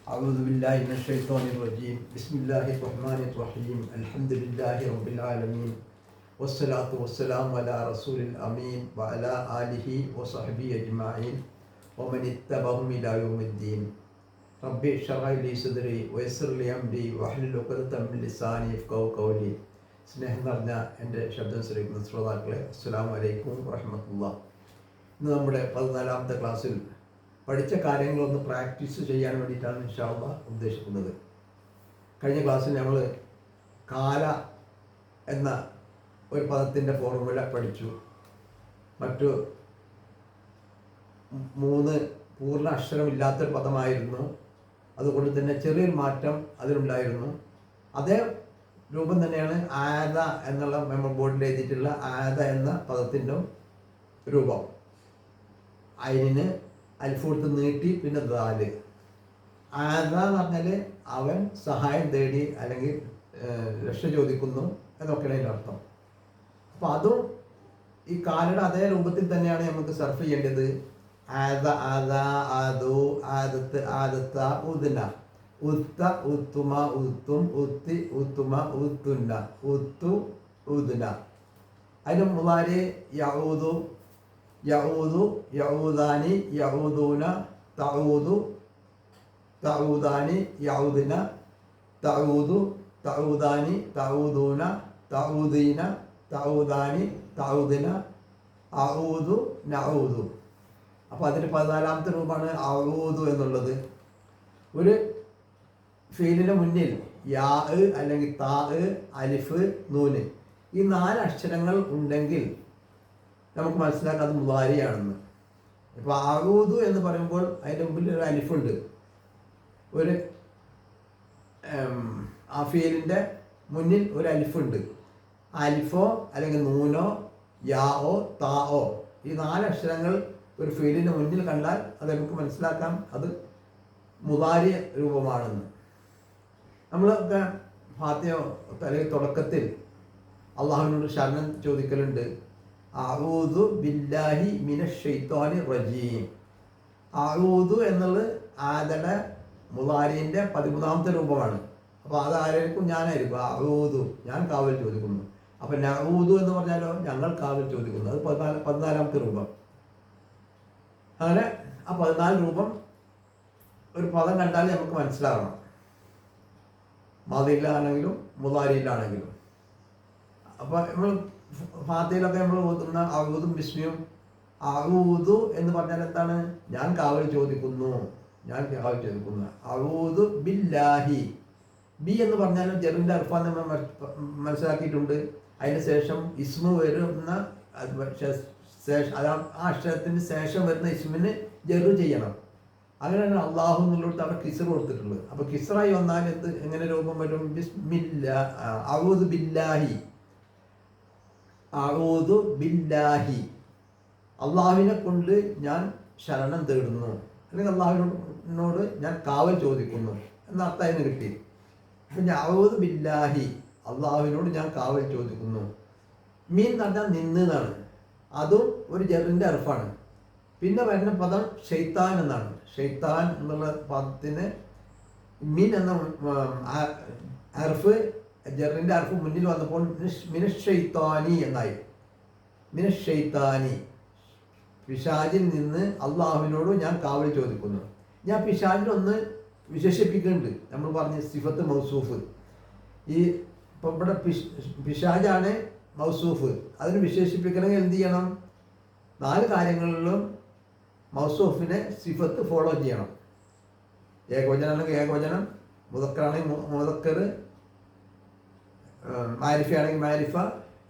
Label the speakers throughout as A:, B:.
A: أعوذ بالله من الشيطان الرجيم بسم الله الرحمن الرحيم الحمد لله رب العالمين والصلاة والسلام على رسول الأمين وعلى آله وصحبه أجمعين ومن اتبعهم إلى يوم الدين ربي اشرح لي صدري ويسر لي أمري واحلل عقدة من لساني يفقهوا قولي. സ്നേഹം നിറഞ്ഞ എൻ്റെ ശബ്ദം ശ്രവിക്കുന്ന ശ്രോതാക്കളെ, അസ്സലാമു അലൈക്കും വറഹ്മത്തുള്ളാഹി. ഇന്ന് നമ്മുടെ 14ാമത്തെ ക്ലാസ്സിൽ പഠിച്ച കാര്യങ്ങളൊന്ന് പ്രാക്ടീസ് ചെയ്യാൻ വേണ്ടിയിട്ടാണ് ഇൻഷാ അല്ലാഹ് ഉദ്ദേശിക്കുന്നത്. കഴിഞ്ഞ ക്ലാസ്സിൽ നമ്മൾ കാല എന്ന ഒരു പദത്തിൻ്റെ ഫോർമുല പഠിച്ചു. മറ്റു 3 പൂർണ്ണ അക്ഷരമില്ലാത്തൊരു പദമായിരുന്നു. അതുകൊണ്ട് തന്നെ ചെറിയൊരു മാറ്റം അതിലുണ്ടായിരുന്നു. അതേ രൂപം തന്നെയാണ് ആദ എന്നുള്ള മെമ്മർ ബോർഡിൽ എഴുതിയിട്ടുള്ള ആദ എന്ന പദത്തിൻ്റെ രൂപം. അയിന് അൽഫൂർത്ത് നീട്ടി പിന്നെ ദാല്. ആദ എന്ന് പറഞ്ഞാൽ അവൻ സഹായം തേടി അല്ലെങ്കിൽ രക്ഷ ചോദിക്കുന്നു എന്നൊക്കെയാണ് അതിൻ്റെ അർത്ഥം. അപ്പോൾ അതും ഈ കാലയുടെ അതേ രൂപത്തിൽ തന്നെയാണ് നമുക്ക് സർഫ് ചെയ്യേണ്ടത്. ആദ ആദ ആദു ആദത്ത് ആദത്ത ഉദ്ന ഉത്ത ഉത്തുമ ഉത്തും ഉത്തി ഉത്തുമ ഉത്തുന്ന ഉത്തു ഉദ്ന. അതിന് മുതാരി യഊദു യഊദു യഊദാനി യഊദൂന തഊദു തഊദാനി യഊദിന തഊദു തഊദാനി തഊദൂന തഊദീന തഊദാനി തഊദിന അഊദു നഊദു. അപ്പോൾ അതിന് 14ാമത്തെ രൂപമാണ് അഊദു എന്നുള്ളത്. ഒരു ഫീലിന് മുന്നിൽ യാ അല്ലെങ്കിൽ താ അലിഫ് നൂന് ഈ 4 അക്ഷരങ്ങൾ ഉണ്ടെങ്കിൽ നമുക്ക് മനസ്സിലാക്കാം അത് മുളാരിയാണെന്ന്. ഇപ്പോൾ അഊദു എന്ന് പറയുമ്പോൾ അതിൻ്റെ മുമ്പിൽ ഒരു അലിഫുണ്ട്. ഒരു ആ ഫീലിൻ്റെ മുന്നിൽ ഒരു അലിഫുണ്ട്. അലിഫോ അല്ലെങ്കിൽ നൂനോ യാഓ താഓ ഈ 4 അക്ഷരങ്ങൾ ഒരു ഫീലിൻ്റെ മുന്നിൽ കണ്ടാൽ അത് നമുക്ക് മനസ്സിലാക്കാം അത് മുളാരി രൂപമാണെന്ന്. നമ്മളൊക്കെ ഫാത്തിഹ അല്ലെങ്കിൽ തുടക്കത്തിൽ അള്ളാഹുവിനോട് ശരണം ചോദിക്കലുണ്ട്. അഊദു ബില്ലാഹി മിനശ് ശൈത്വാനി റജീം. അഊദു എന്നുള്ളത് ആദയുടെ മുളാരിൻ്റെ 13ാമത്തെ രൂപമാണ്. അപ്പോൾ അതായിരിക്കും ഞാനായിരിക്കും അഊദു, ഞാൻ കാവൽ ചോദിക്കുന്നു. അപ്പം നഊദു എന്ന് പറഞ്ഞാലോ ഞങ്ങൾ കാവൽ ചോദിക്കുന്നു, അത് 14ാമത്തെ രൂപം. അങ്ങനെ ആ 14 രൂപം ഒരു പദം കണ്ടാൽ നമുക്ക് മനസ്സിലാകണം, മാദിയിലാണെങ്കിലും മുളാരിയിലാണെങ്കിലും. അപ്പോൾ നമ്മൾ ഫാത്തിഹയിലൊക്കെ നമ്മൾ ഓതുന്ന അഊദും ബിസ്മിയും അഊദു എന്ന് പറഞ്ഞാൽ എന്താണ്? ഞാൻ കാവൽ ചോദിക്കുന്നു, ഞാൻ കാവൽ ചോദിക്കുന്നു. അഊദു ബില്ലാഹി. ബി എന്ന് പറഞ്ഞാൽ ജറിൻ്റെ അർഫ നമ്മൾ മനസ്സിലാക്കിയിട്ടുണ്ട്. അതിന് ശേഷം ഇസ്മു വരുന്ന ആ അക്ഷരത്തിന് ശേഷം വരുന്ന ഇസ്മിന് ജറു ചെയ്യണം. അങ്ങനെയാണ് അള്ളാഹു എന്നുള്ളത് അവിടെ കിസ്ർ കൊടുത്തിട്ടുള്ളത്. അപ്പോൾ കിസ്റായി വന്നാൽ എങ്ങനെ രൂപം വരും? ബിസ്മില്ലാ അഊദു ബില്ലാഹി. അഊദു ബില്ലാഹി, അള്ളാഹുവിനെ കൊണ്ട് ഞാൻ ശരണം തേടുന്നു അല്ലെങ്കിൽ അള്ളാഹുവിനോട് ഞാൻ കാവൽ ചോദിക്കുന്നു എന്ന അർത്ഥം അതിന് കിട്ടി. അപ്പം അഊദു ബില്ലാഹി, അള്ളാഹുവിനോട് ഞാൻ കാവൽ ചോദിക്കുന്നു. മീൻ എന്ന് പറഞ്ഞാൽ നിന്ന് എന്നാണ്. അതും ഒരു ജറിൻ്റെ അർഫാണ്. പിന്നെ വരുന്ന പദം ഷെയ്ത്താൻ എന്നാണ്. ഷെയ്ത്താൻ എന്നുള്ള പദത്തിന് മീൻ എന്ന അർഫ് ജറിൻ്റെ അർഫ് മുന്നിൽ വന്നപ്പോൾ മിനശ് ഷൈത്താനി എന്നായി. മിനശ് ഷൈത്താനി, പിശാചിൽ നിന്ന് അള്ളാഹുവിനോട് ഞാൻ കാവൽ ചോദിക്കുന്നു. ഞാൻ പിശാചിനൊന്ന് വിശേഷിപ്പിക്കുന്നുണ്ട്. നമ്മൾ പറഞ്ഞ സിഫത്ത് മൗസൂഫ്. ഈ ഇപ്പം ഇവിടെ പിശാജാണ് മൗസൂഫ്. അതിന് വിശേഷിപ്പിക്കണമെങ്കിൽ എന്ത് ചെയ്യണം? 4 കാര്യങ്ങളിലും മൗസൂഫിനെ സിഫത്ത് ഫോളോ ചെയ്യണം. ഏകവചനാണെങ്കിൽ ഏകവചനം, മുദക്കറാണെങ്കിൽ മുദക്കർ, മാരിഫയാണെങ്കിൽ മാരിഫ,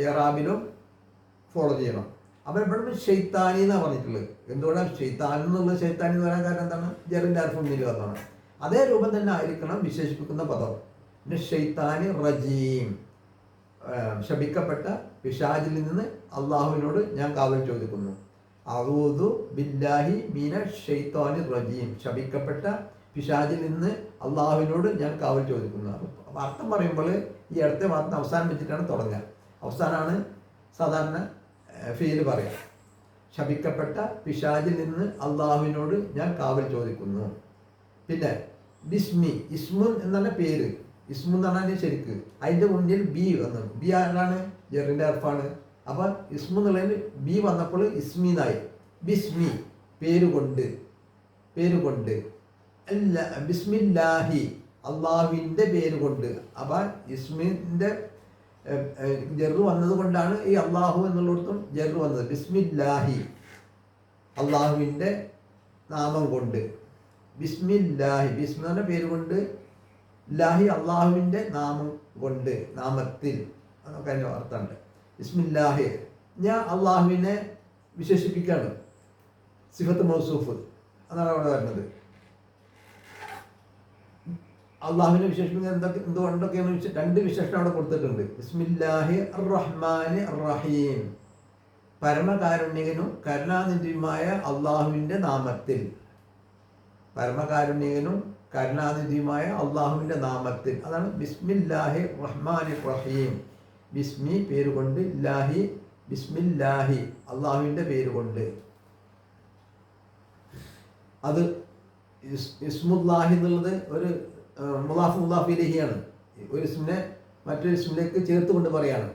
A: ഇറാബിലും ഫോളോ ചെയ്യണം. അപ്പം ഇവിടെ ഷെയ്ത്താനി എന്നാണ് പറഞ്ഞിട്ടുള്ളത്. എന്തുകൊണ്ടാണ് ഷെയ്ത്താൻ എന്നുള്ളത്? ഷെയ്ത്താനി എന്ന് പറയാൻ കാരണം എന്താണ്? ജറിൻ്റെ അർഫം മുന്നിൽ വന്നതാണ്. അതേ രൂപം തന്നെ ആയിരിക്കണം വിശേഷിപ്പിക്കുന്ന പദം. പിന്നെ ഷെയ്ത്താനി റജീം, ശപിക്കപ്പെട്ട പിശാചിൽ നിന്ന് അള്ളാഹുവിനോട് ഞാൻ കാവൽ ചോദിക്കുന്നു. അഊദു ബില്ലാഹി മിനശ് ശൈത്വാനി റജീം, ശപിക്കപ്പെട്ട പിശാചിൽ നിന്ന് അള്ളാഹുവിനോട് ഞാൻ കാവൽ ചോദിക്കുന്നു. അപ്പോൾ അർത്ഥം പറയുമ്പോൾ ഈ അടുത്ത വാർത്ത അവസാനം വെച്ചിട്ടാണ് തുടങ്ങുക. അവസാനമാണ് സാധാരണ ഫീല് പറയുക. ശപിക്കപ്പെട്ട പിശാചിൽ നിന്ന് അള്ളാഹുവിനോട് ഞാൻ കാവൽ ചോദിക്കുന്നു. പിന്നെ ബിസ്മി, ഇസ്മുൻ എന്നാണ് പേര്, ഇസ്മു എന്നാണ് അതിൻ്റെ ശരിക്ക്. അതിൻ്റെ മുന്നിൽ ബി വന്നു. ബി ആരാണ്? ജെറിൻ്റെ അർഫാണ്. അപ്പം ഇസ്മു എന്നുള്ളതിൽ ബി വന്നപ്പോൾ ഇസ്മിന്നായി. ബിസ്മി പേരുകൊണ്ട്, പേരുകൊണ്ട്. അല്ല ബിസ്മില്ലാഹി അള്ളാഹുവിൻ്റെ പേര് കൊണ്ട്. അപ്പം ഇസ്മിൻ്റെ ജെറ് വന്നത് കൊണ്ടാണ് ഈ അള്ളാഹു എന്നുള്ളിടത്തും ജെറ് വന്നത്. ബിസ്മില്ലാഹി അള്ളാഹുവിൻ്റെ നാമം കൊണ്ട്. ബിസ്മില്ലാഹി, ബിസ്മി എന്ന പേര് കൊണ്ട്, ലാഹി അള്ളാഹുവിൻ്റെ നാമം കൊണ്ട്, നാമത്തിൽ, അതൊക്കെ അതിൻ്റെ അർത്ഥമുണ്ട്. ബിസ്മില്ലാഹി ഞാൻ അള്ളാഹുവിനെ വിശേഷിപ്പിക്കുകയാണ്. സിഫത്ത് മൗസൂഫ് അതാണ് അവിടെ വരുന്നത്. അള്ളാഹുവിനെ വിശേഷിപ്പിക്കുന്നത് എന്തുകൊണ്ടൊക്കെയാണ്? രണ്ട് വിശേഷണം അവിടെ കൊടുത്തിട്ടുണ്ട്. ബിസ്മില്ലാഹി അർ-റഹ്മാനി അർ-റഹീം, പരമകാരുണ്യകനും കരുണാനിധിയുമായ അള്ളാഹുവിൻ്റെ നാമത്തിൽ. പരമകാരുണ്യകനും കരുണാനിധിയുമായ അള്ളാഹുവിൻ്റെ നാമത്തിൽ. അതാണ് ബിസ്മില്ലാഹി റഹ്മാനി റഹീം. ബിസ്മി പേരുകൊണ്ട്, ലാഹി ബിസ്മില്ലാഹി അള്ളാഹുവിൻ്റെ പേരുകൊണ്ട്. അത് ഇസ്മുല്ലാഹി എന്നുള്ളത് ഒരു മുലാഫ് മുലാഫ് ഇലഹിയാണ്. ഒരു ഇസ്മിനെ മറ്റൊരു ഇസ്മിലേക്ക് ചേർത്ത് കൊണ്ട് പറയാണ്.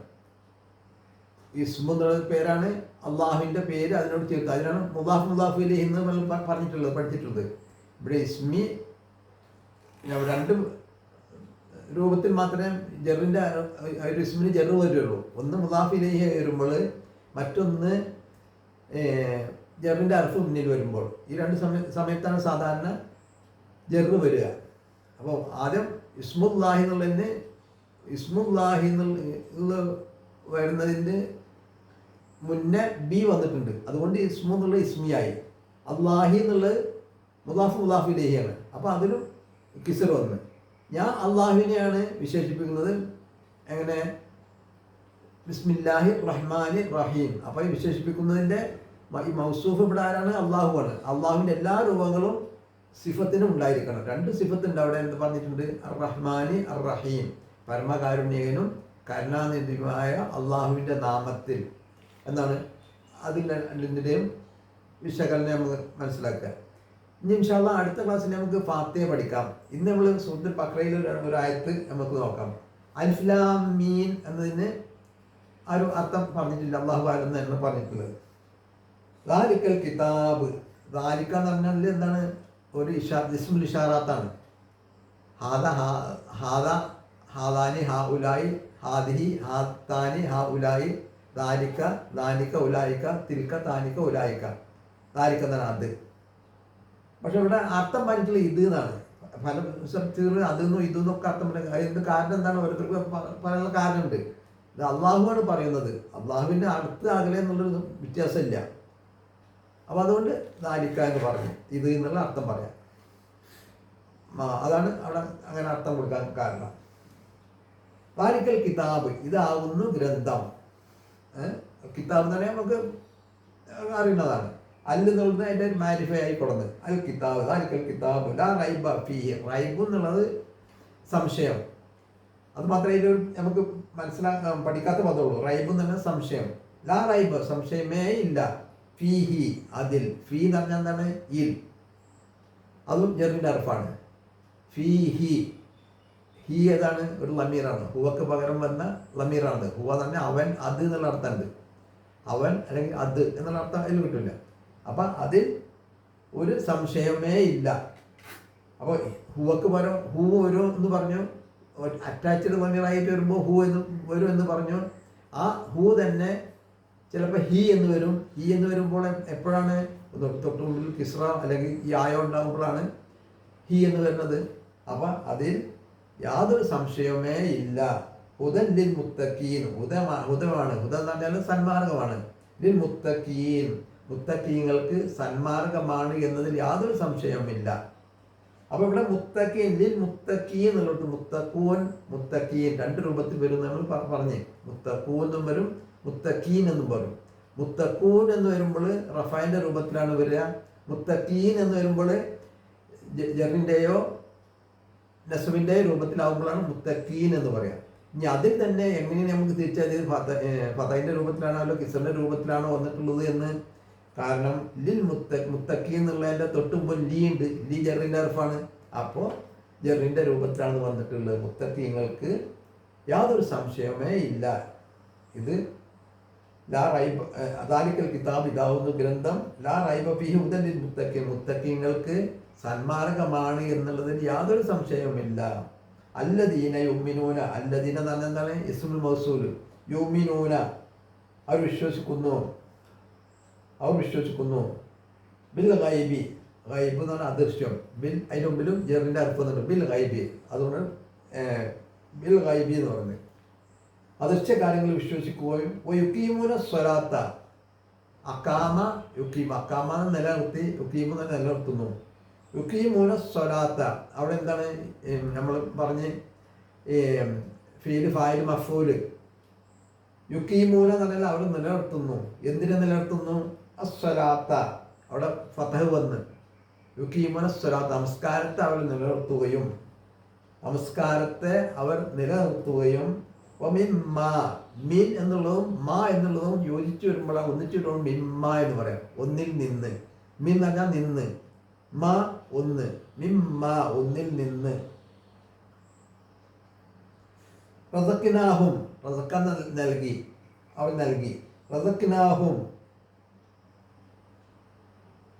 A: ഇസ്മു എന്നുള്ള പേരാണ് അള്ളാഹുവിൻ്റെ പേര്, അതിനോട് ചേർത്ത്, അതിനാണ് മുലാഫ് മുലാഫ് ഇലഹി എന്ന് പറഞ്ഞിട്ടുള്ളത്, പഠിച്ചിട്ടുള്ളത്. ഇവിടെ ഇസ്മി രണ്ട് രൂപത്തിൽ മാത്രമേ ജെറിൻ്റെ ഒരു ഇസ്മിന് ജെറ് വരുള്ളൂ. ഒന്ന് മുലാഫ് ഇലഹി വരുമ്പോൾ, മറ്റൊന്ന് ജെറിൻ്റെ അർഫ് മുന്നിൽ വരുമ്പോൾ. ഈ രണ്ട് സമയത്താണ് സാധാരണ ജെറ് വരിക. അപ്പോൾ ആദ്യം ഇസ്മുല്ലാഹി എന്നുള്ളതിന്, ഇസ്മുല്ലാഹി എന്നുള്ള വരുന്നതിൻ്റെ മുന്നേ ബി വന്നിട്ടുണ്ട്. അതുകൊണ്ട് ഇസ്മു എന്നുള്ള ഇസ്മിയായി. അള്ളാഹി എന്നുള്ളത് മുലാഫ് മുലാഫ് ഇലഹിയാണ്. അപ്പോൾ അതിലും കിസർ വന്ന്. ഞാൻ അള്ളാഹുവിനെയാണ് വിശേഷിപ്പിക്കുന്നത്. എങ്ങനെ? ബിസ്മില്ലാഹി റഹ്മാനി റഹീം. അപ്പോൾ ഈ വിശേഷിപ്പിക്കുന്നതിൻ്റെ ഈ മൗസൂഫ് ഇവിടെ ആരാണ്? അള്ളാഹുവാണ്. അള്ളാഹുവിൻ്റെ എല്ലാ രൂപങ്ങളും സിഫത്തിനും ഉണ്ടായിരിക്കണം. രണ്ട് സിഫത്തുണ്ട് അവിടെ. എന്ത് പറഞ്ഞിട്ടുണ്ട്? അർ റഹ്മാനി അർ റഹീം, പരമകാരുണ്യകനും കരുണാനിധിയുമായ അള്ളാഹുവിൻ്റെ നാമത്തിൽ എന്നാണ്. അതിൻ്റെയും വിശകലനം നമുക്ക് മനസ്സിലാക്കുക. ഇനി ഇൻഷാ അല്ലാഹ് അടുത്ത ക്ലാസ്സിൽ നമുക്ക് ഫാത്തിഹ പഠിക്കാം. ഇന്ന് നമ്മൾ സൂറത്തുൽ ബഖറയിൽ ഒരു ആയത്ത് നമുക്ക് നോക്കാം. അലിഫ് ലാം മീൻ എന്നതിന് ആ ഒരു അർത്ഥം പറഞ്ഞിട്ടില്ല, അള്ളാഹു ആലം എന്നാണ് പറഞ്ഞിട്ടുള്ളത്. ദാലിക്കൽ കിതാബ്, ദാലിക്ക എന്ന് പറഞ്ഞാൽ എന്താണ്? ഒരു ഇസ്മുൽ ഇഷാറാത്താണ്. ഹാദാനി ഹാ ഉലായി, ഹാദിഹി ഹാത്താനി ഹാ ഉലായി, ദാലിക്ക ദാനിക്ക ഉലായിക്ക, തിൽക്ക താനിക്ക ഉലായിക്ക. ദാലിക്ക എന്നാണ് അത്. പക്ഷെ ഇവിടെ അർത്ഥം പറഞ്ഞിട്ടുള്ള ഇത് എന്നാണ്. പല സ്ഥലത്തുകളിൽ അതെന്നും ഇതെന്നൊക്കെ അർത്ഥം പറയുന്നത്. അതിൻ്റെ കാരണം എന്താണ്? ഓരോരുത്തർക്ക് പറയാനുള്ള കാരണമുണ്ട്. ഇത് അള്ളാഹുവാണ് പറയുന്നത്. അള്ളാഹുവിൻ്റെ അടുത്ത് അകലെ എന്നുള്ളൊരു വ്യത്യാസമില്ല. അപ്പോൾ അതുകൊണ്ട് ദാലിക്ക എന്ന് പറഞ്ഞു, ഇത് എന്നുള്ള അർത്ഥം പറയാം. അതാണ് അവിടെ അങ്ങനെ അർത്ഥം കൊടുക്കാൻ കാരണം. ദാലിക്കൽ കിതാബ്, ഇതാവുന്നു ഗ്രന്ഥം. കിതാബ് എന്ന് പറഞ്ഞാൽ നമുക്ക് അറിയുന്നതാണ്. അല്ലെന്നുള്ളത് അതിൻ്റെ ഒരു മാരിഫൈ ആയി കൊടുന്നത്. അൽ കിതാബ്, ദാലിക്കൽ കിതാബ് ലാ റൈബ ഫീഹി. റൈബ് എന്നുള്ളത് സംശയം. അത് മാത്രമേ ഇത് നമുക്ക് മനസ്സിലാക്കാൻ പഠിക്കാത്ത പദമുള്ളൂ. റൈബ് എന്ന് പറഞ്ഞാൽ സംശയം. ലാ റൈബ് സംശയമേ ഇല്ല. ഫീഹി അതിൽ. ഫീ എന്ന് പറഞ്ഞാൽ എന്താണ്? ഇൽ. അതും ജെറിൻ്റെ അർഫാണ്. ഫീഹി, ഹി ഏതാണ്? ഒരു ലമീറാണ്. ഹുവക്ക് പകരം വന്ന ലമീറാണ്. ഹുവ തന്നെ അവൻ, അത് എന്നുള്ള അർത്ഥമുണ്ട്. അവൻ അല്ലെങ്കിൽ അത് എന്നുള്ള അർത്ഥം അതിൽ കിട്ടില്ല. അപ്പം അതിൽ ഒരു സംശയമേ ഇല്ല. അപ്പോൾ ഹുവക്ക് പകരം ഹൂ വരും എന്ന് പറഞ്ഞു. അറ്റാച്ച്ഡ് ലമീറായിട്ട് വരുമ്പോൾ ഹൂ എന്ന് വരും എന്ന് പറഞ്ഞു. ആ ഹൂ തന്നെ ചിലപ്പോൾ ഹി എന്ന് വരും. ഹി എന്ന് വരുമ്പോൾ എപ്പോഴാണ്? തൊട്ട് മുമ്പിൽ കിസ്റ അല്ലെങ്കിൽ ഈ ആയ ഉണ്ടാകുമ്പോഴാണ് ഹി എന്ന് വരുന്നത്. അപ്പം അതിൽ യാതൊരു സംശയമേ ഇല്ല. ഹുദൻ ലിൽ മുത്തഖീൻ, ഹുദമാണ്. ഹുദ എന്ന് പറഞ്ഞാൽ സന്മാർഗമാണ്. ലിൽ മുത്തഖീൻ, മുത്തഖീങ്ങൾക്ക് സന്മാർഗമാണ് എന്നതിൽ യാതൊരു സംശയവുമില്ല. അപ്പോൾ ഇവിടെ മുത്തഖീൻ, ലിൽ മുത്തഖീൻ എന്നുള്ളത് മുത്തഖൂൻ, മുത്തഖീൻ രണ്ട് രൂപത്തിൽ വരും നമ്മൾ പറഞ്ഞ്. മുത്തഖൂൻ എന്നും വരും, മുത്തഖീൻ എന്നും പറയും. മുത്തഖൂൻ എന്ന് വരുമ്പോൾ റഫായിൻ്റെ രൂപത്തിലാണ് വരിക. മുത്തഖീൻ എന്ന് വരുമ്പോൾ ജറിൻ്റെയോ നസ്ബിൻ്റെയോ രൂപത്തിലാവുമ്പോഴാണ് മുത്തഖീൻ എന്ന് പറയാം. ഇനി അതിൽ തന്നെ എങ്ങനെ നമുക്ക് തിരിച്ചറിയത് ഫതഹിൻ്റെ രൂപത്തിലാണോ അല്ലോ കിസറിൻ്റെ രൂപത്തിലാണോ വന്നിട്ടുള്ളത് എന്ന്. കാരണം ലിൽ മുത്തഖീൻ എന്നുള്ളതിൻ്റെ തൊട്ട് മുമ്പ് ലീ ഉണ്ട്. ലീ ജറിൻ്റെ അർഫാണ്. അപ്പോൾ ജറിൻ്റെ രൂപത്തിലാണ് വന്നിട്ടുള്ളത്. മുത്തഖീങ്ങൾക്ക് യാതൊരു സംശയമേ ഇല്ല. ഇത് ലാ റൈബ അദാലിക്കൽ കിതാബ്, ഇതാവുന്ന ഗ്രന്ഥം, ലാ റൈബ ഫീഹി ഹുദൻ ലിൽ മുത്തഖീൻ, മുത്തഖീങ്ങൾക്ക് സന്മാർഗമാണ് എന്നുള്ളതിൽ യാതൊരു സംശയവുമില്ല. അല്ലദീന യുമിനൂന, അല്ലദീന എന്ന് പറഞ്ഞാൽ എന്താണ്? ഇസ്മുൽ മൗസൂൽ. യുമിനൂന അവർ വിശ്വസിക്കുന്നു, ബിൽ ഗൈബി, ഗൈബ് എന്ന് പറഞ്ഞാൽ അദൃശ്യം, ബിൽ അതിൻ്റെ മുമ്പിലും ജെറിൻ്റെ അർപ്പുന്നുണ്ട്, ബിൽ ഗൈബി. അതുകൊണ്ട് ബിൽ ഗൈബി എന്ന് പറയുന്നത് അദൃശ്യ കാര്യങ്ങൾ വിശ്വസിക്കുകയും യുക്കീമൂന സ്വലാത്ത, അക്കാമ യുക്കീം, അക്കാമ നിലനിർത്തി, യുക്കീമു നിലനിർത്തുന്നു. യുക്കീമൂന സ്വലാത്ത അവിടെ എന്താണ് നമ്മൾ പറഞ്ഞ് ഫീൽ ഫായിൽ മഫൂല്. യുക്കീമൂന എന്ന് പറഞ്ഞാൽ അവർ നിലനിർത്തുന്നു. എന്തിനെ നിലനിർത്തുന്നു? അസ്വലാത്ത, അവിടെ ഫതഹ് വന്ന് യുക്കീമൂന സ്വലാത്ത, നമസ്കാരത്തെ അവർ നിലനിർത്തുകയും മിമ്മ, മീൻ എന്നുള്ളതും മാ എന്നുള്ളതും യോജിച്ചു വരുമ്പോഴാണ് ഒന്നിച്ചിട്ടും മിമ്മ എന്ന് പറയാം. ഒന്നിൽ നിന്ന്, മീൻ എന്ന് പറഞ്ഞാൽ നിന്ന്, മാ ഒന്ന്, മിമ്മ ഒന്നിൽ നിന്ന്. റസക്കിനാഹും, റസക്ക നൽകി, അവൻ നൽകി. റസക്കിനാഹും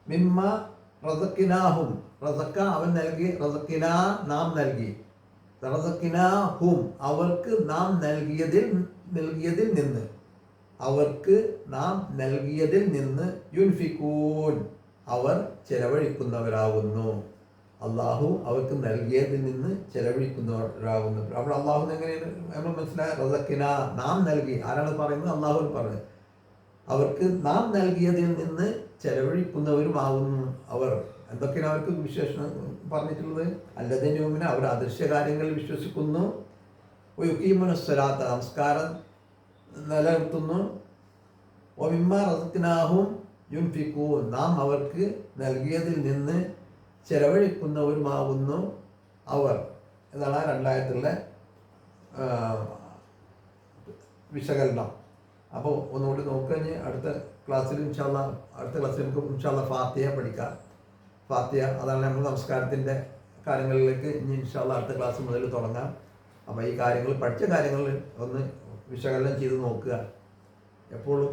A: മിമ്മ റസക്കിനാഹും, റസക്ക അവൻ നൽകി, റസക്കിന നാം നൽകി. റസക്കിനാഹും അവർക്ക് നാം നൽകിയതിൽ നിന്ന്, അവർക്ക് നാം നൽകിയതിൽ നിന്ന് യുൻഫിക്കൂൻ അവർ ചെലവഴിക്കുന്നവരാകുന്നു. അള്ളാഹു അവർക്ക് നൽകിയതിൽ നിന്ന് ചെലവഴിക്കുന്നവരാകുന്നു. അപ്പോൾ അള്ളാഹു എങ്ങനെയാണ് നമ്മൾ മനസ്സിലായ? റസക്കിന നാം നൽകി. ആരാണ് പറയുന്നത്? അള്ളാഹു പറയുന്നത്. അവർക്ക് നാം നൽകിയതിൽ നിന്ന് ചെലവഴിക്കുന്നവരുമാകുന്നു അവർ. എന്തൊക്കെയാണ് അവർക്ക് വിശേഷണം പറഞ്ഞിട്ടുള്ളത്? അല്ലതിൻ്റെ മുമ്പിന് അവർ അദൃശ്യ കാര്യങ്ങളിൽ വിശ്വസിക്കുന്നു. യുക്കീമുന സ്വലാത്ത നമസ്കാരം നിലനിർത്തുന്നു. മിമ്മ റസഖ്നാഹും യുൻഫിഖൂൻ നാം അവർക്ക് നൽകിയതിൽ നിന്ന് ചെലവഴിക്കുന്നവരുമാകുന്നു അവർ. എന്നാണ് ആ രണ്ടായത്തുള്ള വിശകലനം. അപ്പോൾ ഒന്നുകൂടി നോക്കുകഴിഞ്ഞ് അടുത്ത ക്ലാസ്സിൽ നമുക്ക് ഇൻഷാല്ലാ ഫാത്തിഹ പഠിക്കാം. ഫാത്തിഹ അതാണ് നമ്മൾ നമസ്കാരത്തിൻ്റെ കാര്യങ്ങളിലേക്ക് ഇനി ഇൻഷാല്ലാ അടുത്ത ക്ലാസ് മുതൽ തുടങ്ങാം. അപ്പോൾ ഈ കാര്യങ്ങൾ പഠിച്ച കാര്യങ്ങൾ ഒന്ന് വിശകലനം ചെയ്ത് നോക്കുക. എപ്പോഴും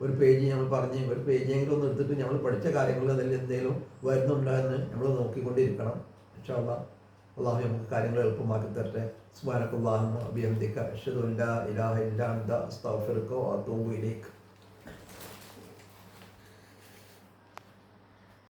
A: ഒരു പേജ് നമ്മൾ പറഞ്ഞ് ഒരു പേജെങ്കിലും ഒന്ന് എടുത്തിട്ട് നമ്മൾ പഠിച്ച കാര്യങ്ങൾ അതിൽ എന്തെങ്കിലും വരുന്നുണ്ടോ എന്ന് നമ്മൾ നോക്കിക്കൊണ്ടിരിക്കണം. ഇൻഷാല്ലാ അള്ളാഹു നമുക്ക് കാര്യങ്ങൾ എളുപ്പമാക്കി തരട്ടെ. സുബ്ഹാനക്കല്ലാഹുമ്മ വബിഹംദിക അശ്ഹദു അല്ലാ ഇലാഹ ഇല്ലാ അൻത അസ്തഗ്ഫിറുക വഅതൂബു ഇലൈക്.